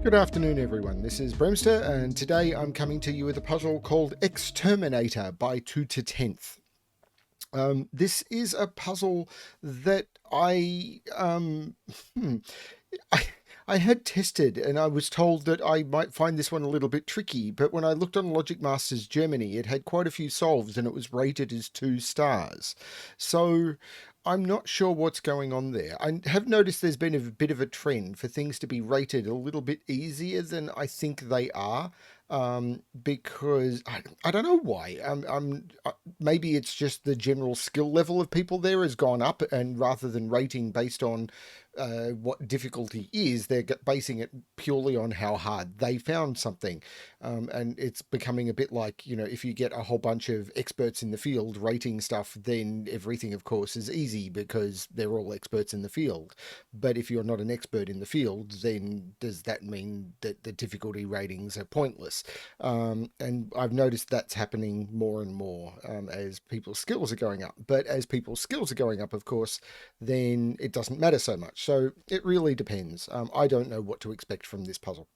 Good afternoon, everyone. This is Bremster, and today I'm coming to you with a puzzle called XTerminator by Twototenth. This is a puzzle that hmm, I, I had tested, and I was told that I might find this one a little bit tricky. But when I looked on Logic Masters Germany, it had quite a few solves, and it was rated as 2 stars. So I'm not sure what's going on there. I have noticed there's been a bit of a trend for things to be rated a little bit easier than I think they are. Because I don't know why. Maybe it's just the general skill level of people there has gone up, and rather than rating based on what difficulty is, they're basing it purely on how hard they found something. And it's becoming a bit like, if you get a whole bunch of experts in the field rating stuff, then everything, of course, is easy because they're all experts in the field. But if you're not an expert in the field, then does that mean that the difficulty ratings are pointless? And I've noticed that's happening more and more as people's skills are going up. But as people's skills are going up, of course, then it doesn't matter so much. So it really depends. I don't know what to expect from this puzzle.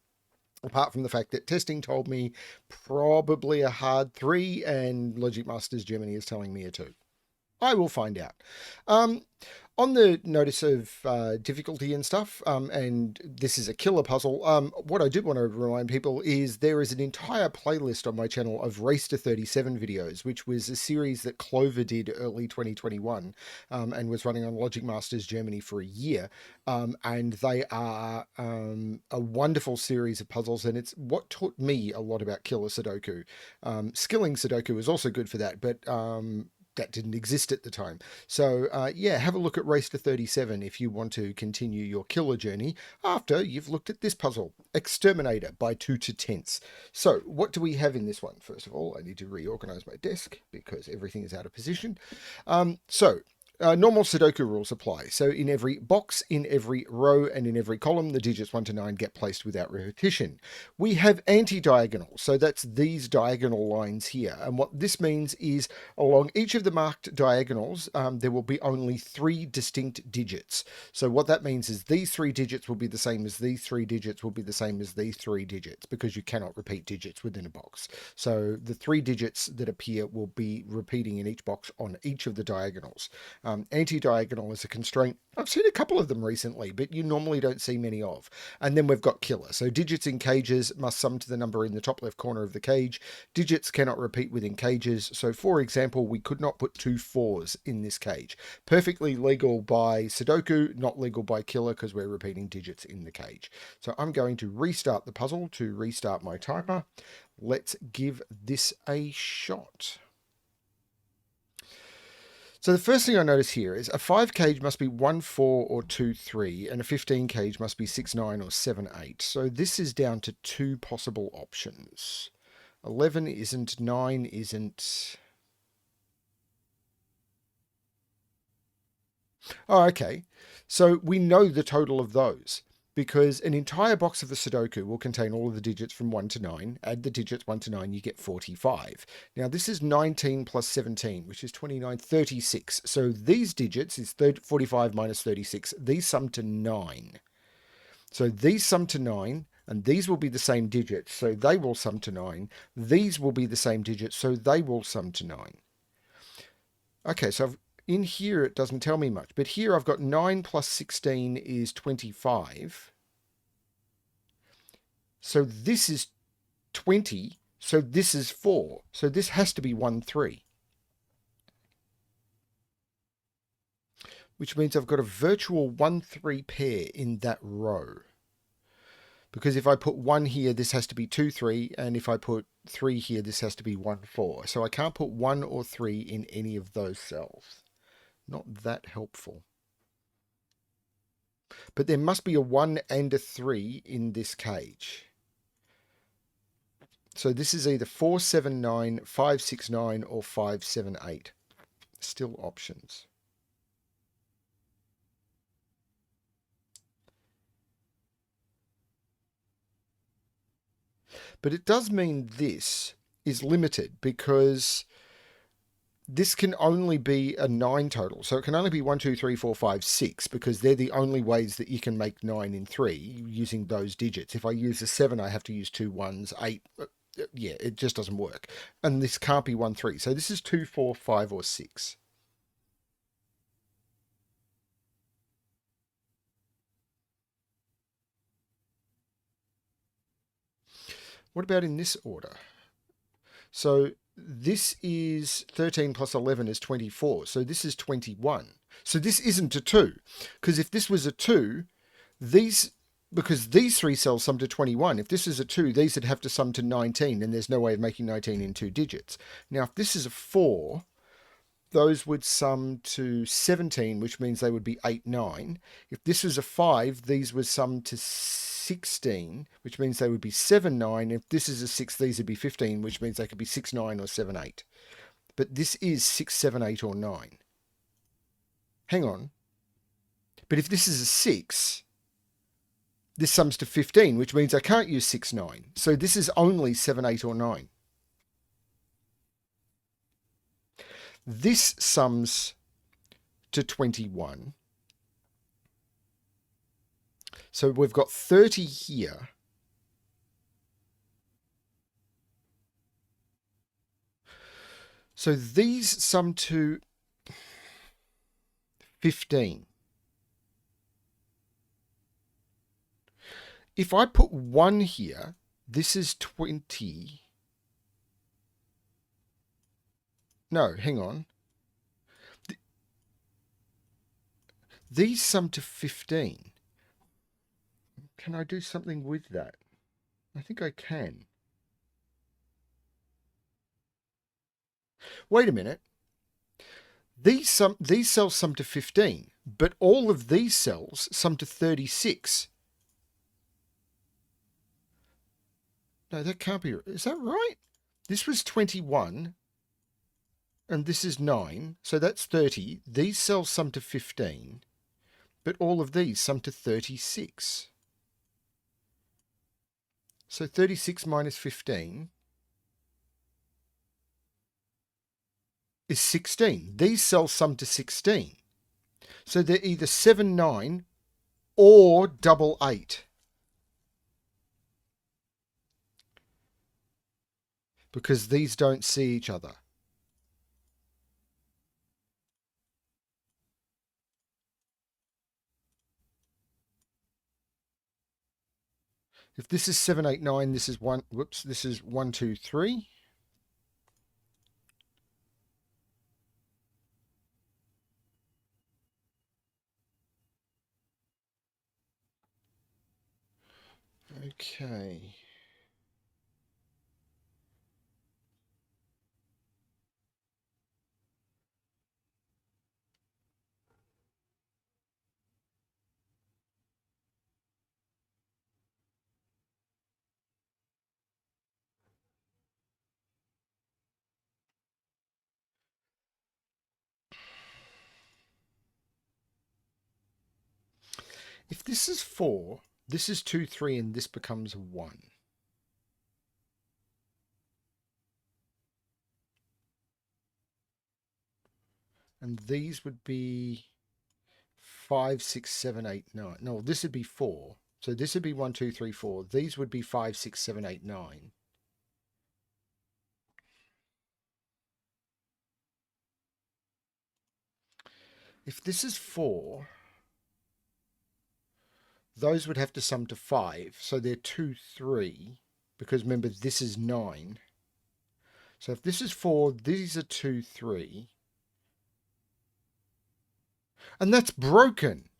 Apart from the fact that testing told me probably a hard 3 and Logic Masters Germany is telling me a 2. I will find out. Um, on the notice of difficulty and stuff, and this is a killer puzzle, what I do want to remind people is there is an entire playlist on my channel of Race to 37 videos, which was a series that Clover did early 2021 and was running on Logic Masters Germany for a year. And they are a wonderful series of puzzles, and it's what taught me a lot about Killer Sudoku. Skilling Sudoku is also good for that, but that didn't exist at the time. So yeah, have a look at Race to 37 if you want to continue your killer journey after you've looked at this puzzle, Exterminator by Twototenth. So what do we have in this one? First of all, I need to reorganize my desk because everything is out of position. Normal Sudoku rules apply. So in every box, in every row, and in every column, the digits 1 to 9 get placed without repetition. We have anti-diagonal, so that's these diagonal lines here. And what this means is along each of the marked diagonals, there will be only 3 distinct digits. So what that means is these 3 digits will be the same as these 3 digits will be the same as these 3 digits, because you cannot repeat digits within a box. So the 3 digits that appear will be repeating in each box on each of the diagonals. Anti-diagonal is a constraint. I've seen a couple of them recently, but you normally don't see many of. And then we've got killer. So digits in cages must sum to the number in the top left corner of the cage. Digits cannot repeat within cages. So for example, we could not put 2 4s in this cage. Perfectly legal by Sudoku, not legal by killer because we're repeating digits in the cage. So I'm going to restart the puzzle to restart my timer. Let's give this a shot. So the first thing I notice here is a 5 cage must be 1 4 or 2 3, and a 15 cage must be 6 9 or 7 8. So this is down to 2 possible options. 11 isn't, 9 isn't. Oh, okay. So we know the total of those, because an entire box of the Sudoku will contain all of the digits from 1 to 9. Add the digits 1 to 9, you get 45. Now, this is 19 plus 17, which is 29, 36. So these digits is 45 minus 36. These sum to 9. So these sum to 9, and these will be the same digits, so they will sum to 9. These will be the same digits, so they will sum to 9. Okay, so in here it doesn't tell me much, but here I've got 9 plus 16 is 25. So this is 20, so this is 4. So this has to be 1 3. Which means I've got a virtual 1 3 pair in that row. Because if I put 1 here, this has to be 2 3, and if I put 3 here, this has to be 1 4. So I can't put 1 or 3 in any of those cells. Not that helpful. But there must be a 1 and a 3 in this cage. So this is either 4 7 9, 5 6 9, or 5 7 8. Still options. But it does mean this is limited, because this can only be a 9 total. So it can only be 1, 2, 3, 4, 5, 6 because they're the only ways that you can make 9 in 3 using those digits. If I use a 7, I have to use 2 ones, 8. Yeah, it just doesn't work. And this can't be 1, 3. So this is 2, 4, 5, or 6. What about in this order? So this is 13 plus 11 is 24. So this is 21. So this isn't a 2. Because if this was a 2, these, because these 3 cells sum to 21. If this is a 2, these would have to sum to 19, and there's no way of making 19 in 2 digits. Now, if this is a 4, those would sum to 17, which means they would be 8, 9. If this was a 5, these would sum to 16, which means they would be 7, 9. If this is a 6, these would be 15, which means they could be 6, 9, or 7, 8. But this is 6, 7, 8, or 9. Hang on. But if this is a 6, this sums to 15, which means I can't use 6, 9. So this is only 7, 8, or 9. This sums to 21. So we've got 30 here. So these sum to 15. If I put 1 here, this is 20. No, hang on. These sum to 15. Can I do something with that? I think I can. Wait a minute. These cells sum to 15, but all of these cells sum to 36. No, that can't be. Is that right? This was 21, and this is 9, so that's 30. These cells sum to 15, but all of these sum to 36. So 36 minus 15 is 16. These cells sum to 16. So they're either 7, 9 or double 8. Because these don't see each other. If this is 7, 8, 9, this is 1. Whoops, this is 1, 2, 3. Okay. If this is 4, this is 2, 3, and this becomes 1. And these would be 5, 6, 7, 8, 9. No, this would be 4. So this would be 1, 2, 3, 4. These would be 5, 6, 7, 8, 9. If this is 4, those would have to sum to 5. So they're 2, 3. Because remember, this is 9. So if this is 4, these are 2, 3. And that's broken.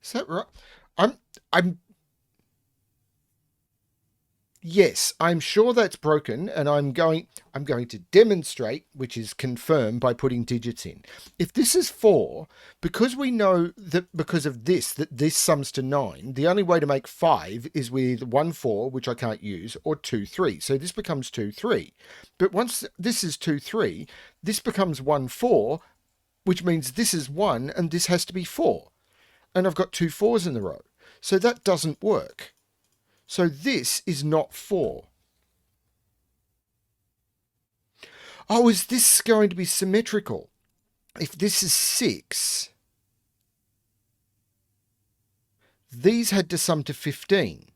Is that right? I'm Yes, I'm sure that's broken, and I'm going to demonstrate, which is confirmed by putting digits in. If this is 4, because we know that because of this, that this sums to 9, the only way to make 5 is with 1, 4, which I can't use, or 2, 3. So this becomes 2, 3. But once this is 2, 3, this becomes 1, 4, which means this is 1, and this has to be 4. And I've got 2 4s in the row. So that doesn't work. So this is not 4. Oh, is this going to be symmetrical? If this is 6, these had to sum to 15.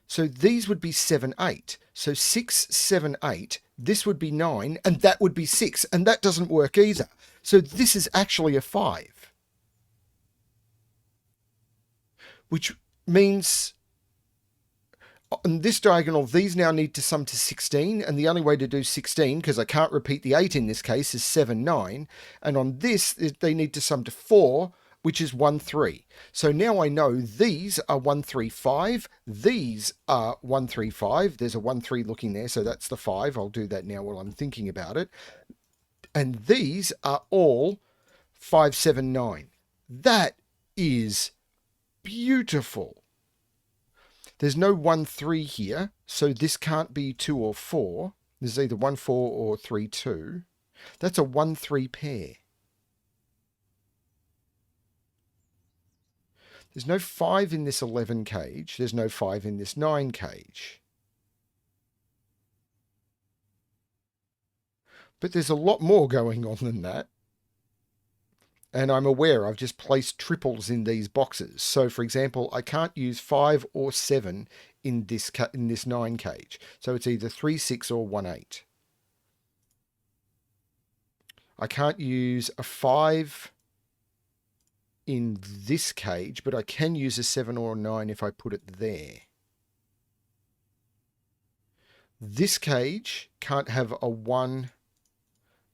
So these would be 7, 8. So 6, 7, 8. This would be 9, and that would be 6. And that doesn't work either. So this is actually a 5. Which means on this diagonal, these now need to sum to 16. And the only way to do 16, because I can't repeat the 8 in this case, is 7, 9. And on this, they need to sum to 4, which is 1, 3. So now I know these are 1, 3, 5. These are 1, 3, 5. There's a 1, 3 looking there, so that's the 5. I'll do that now while I'm thinking about it. And these are all 5, 7, 9. That is beautiful. There's no 1, 3 here, so this can't be 2 or 4. There's either 1, 4 or 3, 2. That's a 1, 3 pair. There's no 5 in this 11 cage. There's no 5 in this 9 cage. But there's a lot more going on than that. And I'm aware I've just placed triples in these boxes. So, for example, I can't use 5 or 7 in this 9 cage. So it's either 3, 6 or 1, 8. I can't use a 5 in this cage, but I can use a 7 or a 9 if I put it there. This cage can't have a 1,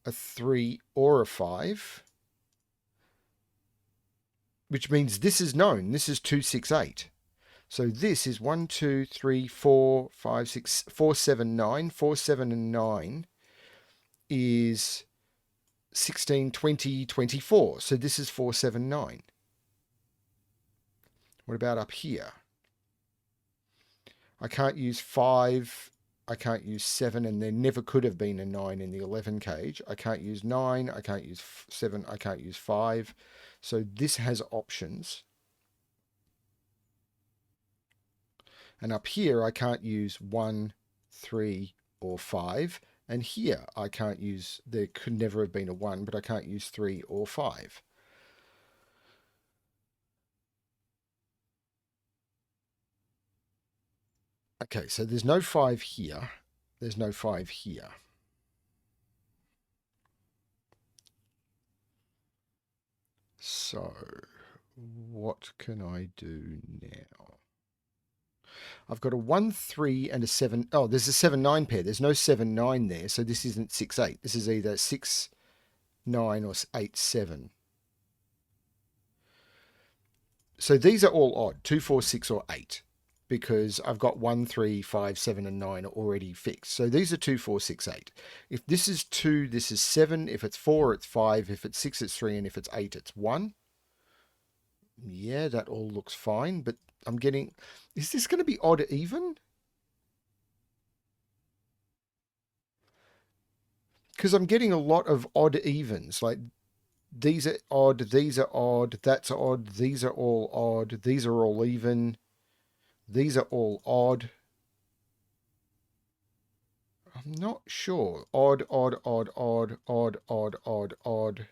a 3, or a 5. Which means this is known. This is 2, 6, 8. So this is 1, 2, 3, 4, 5, 6, 4, 7, 9. 4, 7, and 9 is 16, 20, 24. So this is 4, 7, 9. What about up here? I can't use 5. I can't use 7, and there never could have been a 9 in the 11 cage. I can't use 9. I can't use 7. I can't use 5. So this has options. And up here, I can't use 1, 3, or 5. And here, I can't use, there could never have been a 1, but I can't use 3 or 5. Okay, so there's no 5 here. There's no 5 here. So, what can I do now? I've got a 1, 3, and a 7. Oh, there's a 7, 9 pair. There's no 7, 9 there, so this isn't 6, 8. This is either 6, 9, or 8, 7. So these are all odd, 2, 4, 6, or 8, because I've got 1, 3, 5, 7, and 9 already fixed. So these are 2, 4, 6, 8. If this is 2, this is 7. If it's 4, it's 5. If it's 6, it's 3. And if it's 8, it's 1. Yeah, that all looks fine, but I'm getting... Is this going to be odd even? Because I'm getting a lot of odd evens. Like, these are odd, these are odd, that's odd, these are all odd, these are all even, these are all odd. I'm not sure. Odd, odd, odd, odd, odd, odd, odd, odd,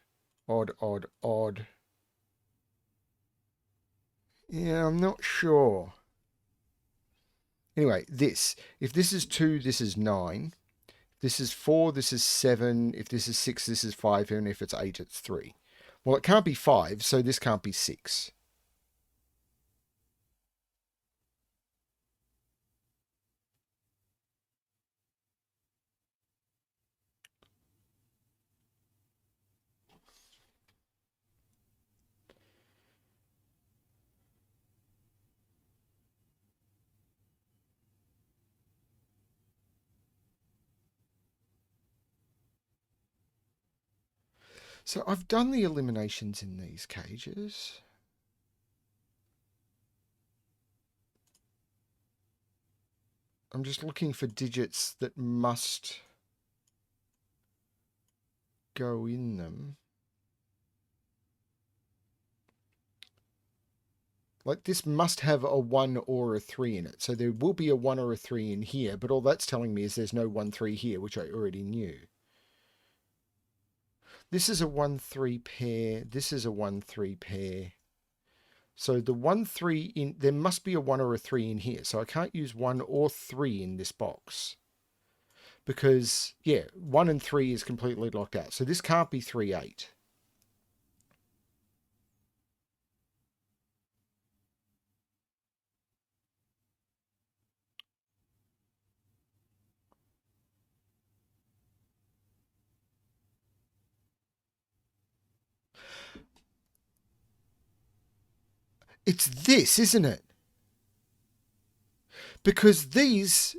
odd, odd, odd. Yeah, I'm not sure. Anyway, this. If this is 2, this is 9. If this is 4, this is 7. If this is 6, this is 5. And if it's 8, it's 3. Well, it can't be 5, so this can't be 6. So I've done the eliminations in these cages. I'm just looking for digits that must go in them. Like, this must have a 1 or a 3 in it. So there will be a 1 or a 3 in here, but all that's telling me is there's no 1, 3 here, which I already knew. This is a 1-3 pair. This is a 1-3 pair. So the 1-3 in, there must be a 1 or a 3 in here. So I can't use 1 or 3 in this box. Because, yeah, 1 and 3 is completely locked out. So this can't be 3-8. It's this, isn't it? Because these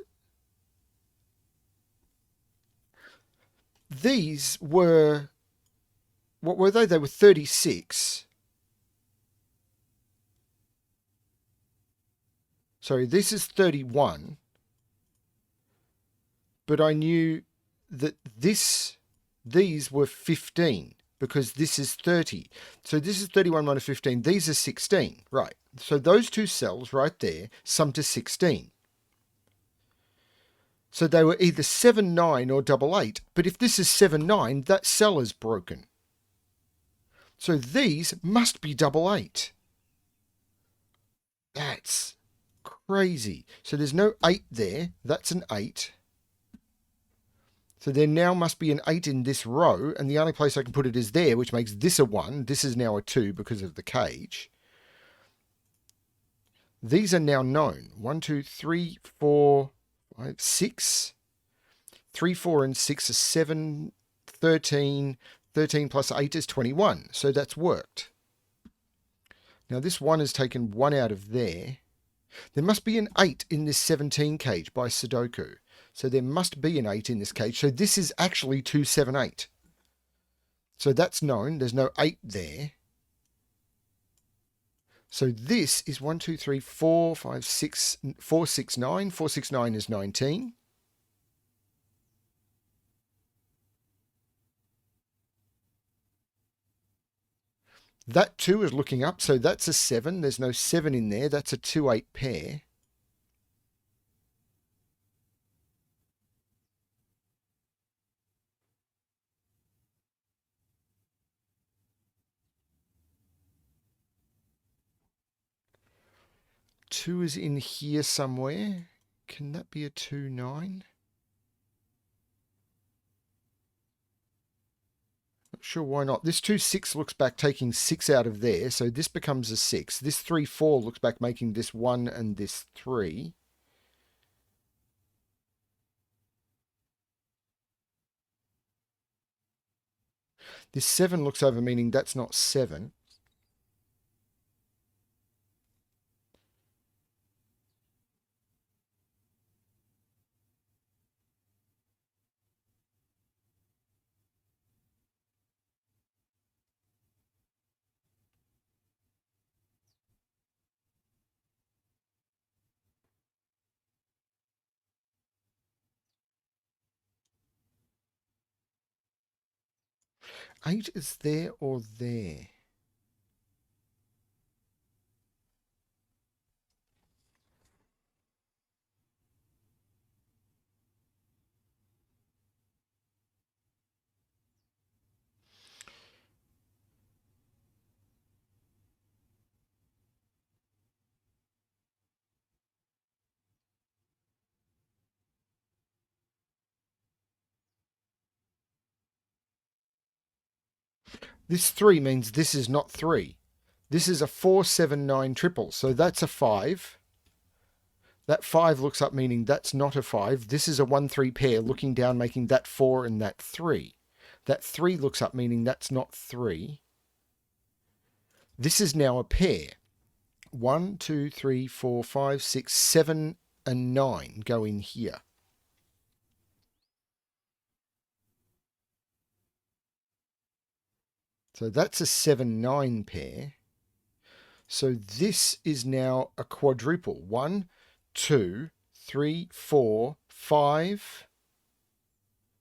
were, what were they? They were 36. Sorry, this is 31. But I knew that these were 15 because this is 30. So this is 31 minus 15. These are 16. Right. So those two cells right there sum to 16. So they were either 7, 9 or 8. But if this is 7, 9, that cell is broken. So these must be 8. That's crazy. So there's no 8 there. That's an 8. So there now must be an 8 in this row, and the only place I can put it is there, which makes this a 1. This is now a 2 because of the cage. These are now known. 1, 2, 3, 4, 5, 6. 3, 4, and 6 are 7, 13. 13 plus 8 is 21. So that's worked. Now this 1 has taken 1 out of there. There must be an 8 in this 17 cage by Sudoku. So there must be an 8 in this cage. So this is actually 2, 7, 8. So that's known. There's no 8 there. So this is 1, 2, 3, 4, 5, 6, 4, 6, 9. 4, 6, 9 is 19. That 2 is looking up. So that's a 7. There's no 7 in there. That's a 2, 8 pair. Two is in here somewhere. Can that be a 2, 9? Not sure why not. This 2, 6 looks back taking 6 out of there. So this becomes a 6. This 3, 4 looks back making this 1 and this 3. This 7 looks over, meaning that's not 7. Eight is there or there. This 3 means this is not 3. This is a 4, 7, 9 triple. So that's a 5. That 5 looks up, meaning that's not a 5. This is a 1, 3 pair looking down, making that 4 and that 3. That 3 looks up, meaning that's not 3. This is now a pair. 1, 2, 3, 4, 5, 6, 7, and 9 go in here. So that's a 7, 9 pair. So this is now a quadruple. 1, 2, 3, 4, 5.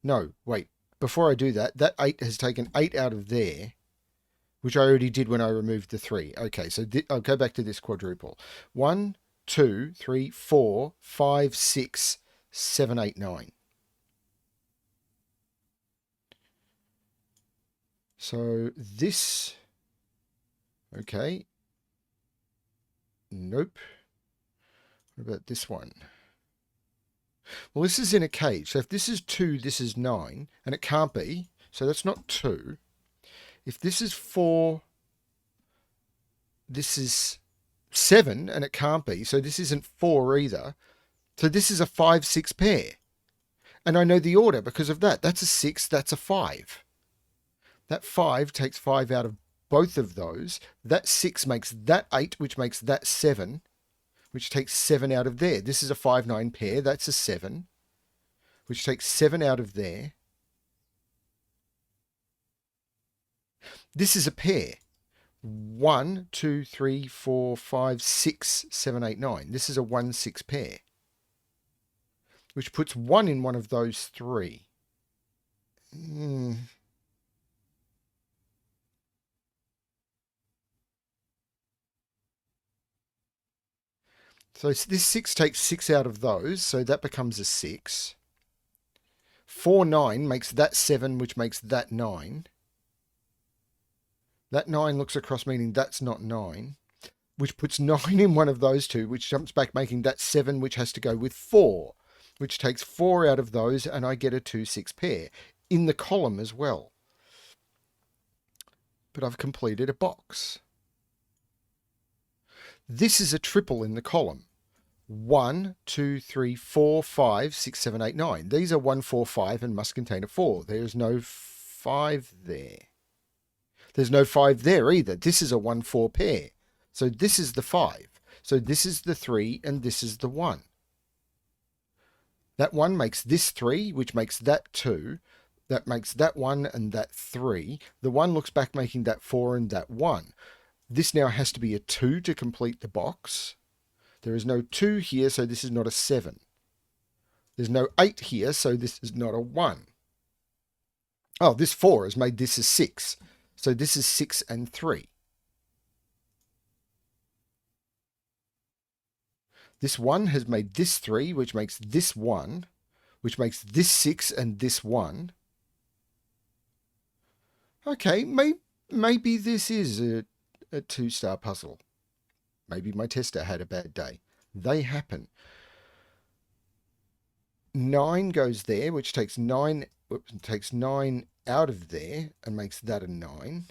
No, wait. Before I do that, that 8 has taken 8 out of there, which I already did when I removed the 3. Okay, so I'll go back to this quadruple. 1, 2, 3, 4, 5, 6, 7, 8, 9. So this, okay. Nope. What about this one? Well, this is in a cage. So if this is 2, this is 9, and it can't be. So that's not 2. If this is 4, this is 7, and it can't be. So this isn't 4 either. So this is a 5, 6 pair. And I know the order because of that. That's a 6, that's a 5. That 5 takes 5 out of both of those. That 6 makes that 8, which makes that 7, which takes 7 out of there. This is a 5, 9 pair. That's a 7, which takes 7 out of there. This is a pair. 1, 2, 3, 4, 5, 6, 7, 8, 9. This is a 1, 6 pair, which puts 1 in one of those 3. So this 6 takes 6 out of those, so that becomes a 6. 4, 9 makes that 7, which makes that 9. That 9 looks across, meaning that's not 9, which puts 9 in one of those two, which jumps back, making that 7, which has to go with 4, which takes 4 out of those, and I get a 2, 6 pair in the column as well. But I've completed a box. This is a triple in the column. 1, 2, 3, 4, 5, 6, 7, 8, 9. These are 1, 4, 5 and must contain a 4. There's no 5 there. There's no 5 there either. This is a 1, 4 pair. So this is the 5. So this is the 3 and this is the 1. That 1 makes this 3, which makes that 2. That makes that 1 and that 3. The 1 looks back, making that 4 and that 1. This now has to be a 2 to complete the box. There is no 2 here, so this is not a 7. There's no 8 here, so this is not a 1. Oh, this 4 has made this a 6. So this is 6 and 3. This 1 has made this 3, which makes this 1, which makes this 6 and this 1. Okay, maybe this is a 2-star puzzle. Maybe my tester had a bad day. They happen. 9 goes there, which takes 9 out of there and makes that a 9.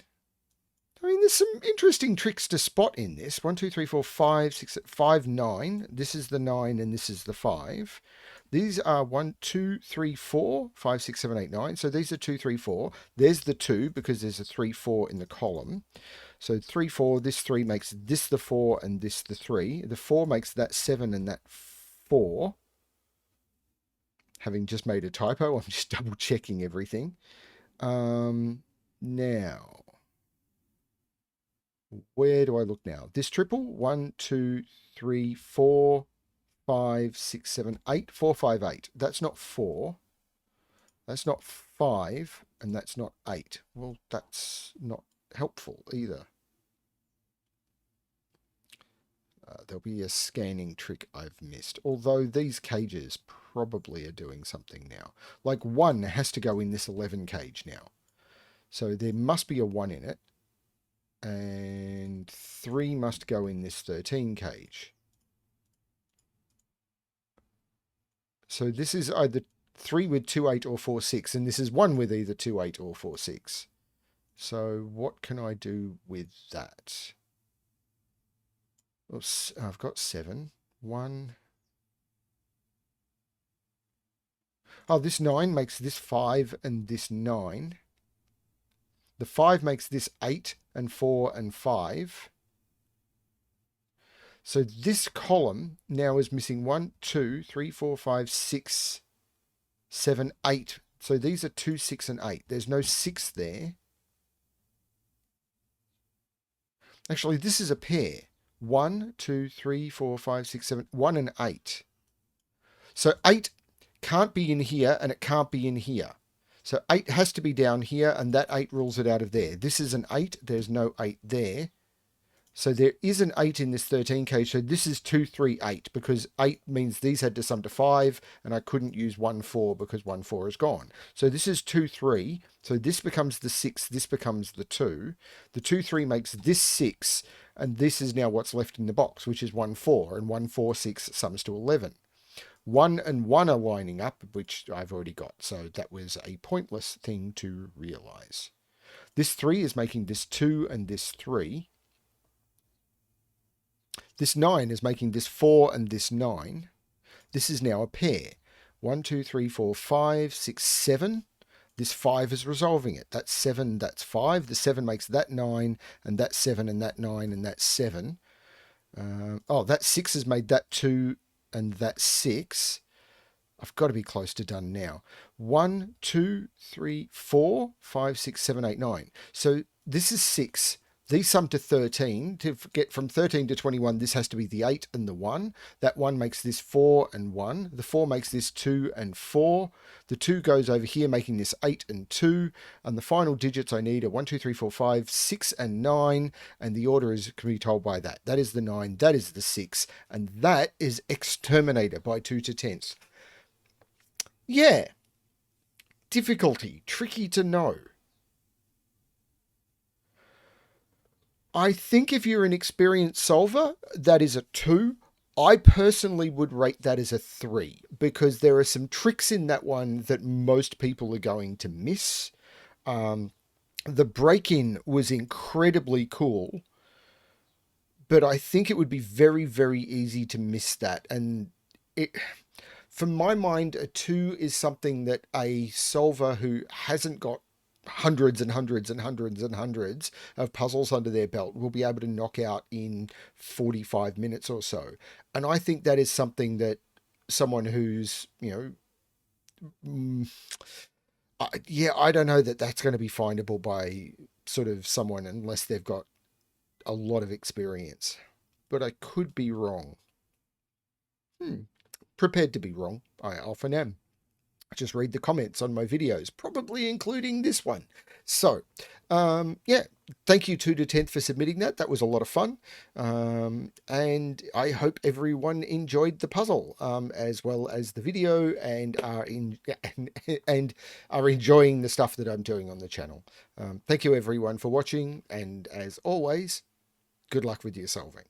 I mean, there's some interesting tricks to spot in this. 1, 2, 3, 4, 5, 6, 5, 9. This is the 9 and this is the 5. These are 1, 2, 3, 4, 5, 6, 7, 8, 9. So these are 2, 3, 4. There's the 2 because there's a 3, 4 in the column. So 3, 4, this 3 makes this the 4 and this the 3. The 4 makes that 7 and that 4. Having just made a typo, I'm just double checking everything. Now, where do I look now? This triple, 1, 2, 3, 4, 5, 6, 7, 8, 4, 5, 8. That's not 4. That's not 5, and that's not 8. Well, that's not helpful either. There'll be a scanning trick I've missed. Although these cages probably are doing something now. Like 1 has to go in this 11 cage now. So there must be a 1 in it. And 3 must go in this 13 cage. So this is either 3 with 2, 8 or 4, 6. And this is 1 with either 2, 8 or 4, 6. So what can I do with that? Oops, I've got 7. 1. Oh, this 9 makes this 5 and this 9. The 5 makes this 8 and 4 and 5. So this column now is missing 1, 2, 3, 4, 5, 6, 7, 8. So these are 2, 6, and 8. There's no 6 there. Actually, this is a pair. 1, 2, 3, 4, 5, 6, 7, 1 and 8. So 8 can't be in here and it can't be in here. So 8 has to be down here and that 8 rules it out of there. This is an 8. There's no 8 there. So there is an 8 in this 13k. So this is 2, 3, 8 because 8 means these had to sum to 5 and I couldn't use 1, 4 because 1, 4 is gone. So this is 2, 3. So this becomes the 6. This becomes the 2. The 2, 3 makes this 6. And this is now what's left in the box, which is 1, 4. And 1, 4, 6 sums to 11. 1 and 1 are lining up, which I've already got. So that was a pointless thing to realize. This 3 is making this 2 and this 3. This 9 is making this 4 and this 9. This is now a pair. 1, 2, 3, 4, 5, 6, 7. This 5 is resolving it. That's 7, that's 5. The 7 makes that 9, and that 7, and that 9, and that 7. That 6 has made that 2, and that 6. I've got to be close to done now. 1, 2, 3, 4, 5, 6, 7, 8, 9. So this is 6. These sum to 13. To get from 13 to 21, this has to be the 8 and the 1. That 1 makes this 4 and 1. The 4 makes this 2 and 4. The 2 goes over here, making this 8 and 2. And the final digits I need are 1, 2, 3, 4, 5, 6, and 9. And the order can be told by that. That is the 9. That is the 6. And that is XTerminator by Twototenth. Yeah. Difficulty. Tricky to know. I think if you're an experienced solver, that is a 2. I personally would rate that as a 3 because there are some tricks in that one that most people are going to miss. The break-in was incredibly cool, but I think it would be very, very easy to miss that. And from my mind, a 2 is something that a solver who hasn't got hundreds and hundreds and hundreds and hundreds of puzzles under their belt will be able to knock out in 45 minutes or so. And I think that is something that someone who's, I don't know that that's going to be findable by sort of someone unless they've got a lot of experience. But I could be wrong. Prepared to be wrong. I often am. Just read the comments on my videos, probably including this one. So, thank you Twototenth for submitting that. That was a lot of fun. And I hope everyone enjoyed the puzzle, as well as the video and are enjoying the stuff that I'm doing on the channel. Thank you everyone for watching. And as always, good luck with your solving.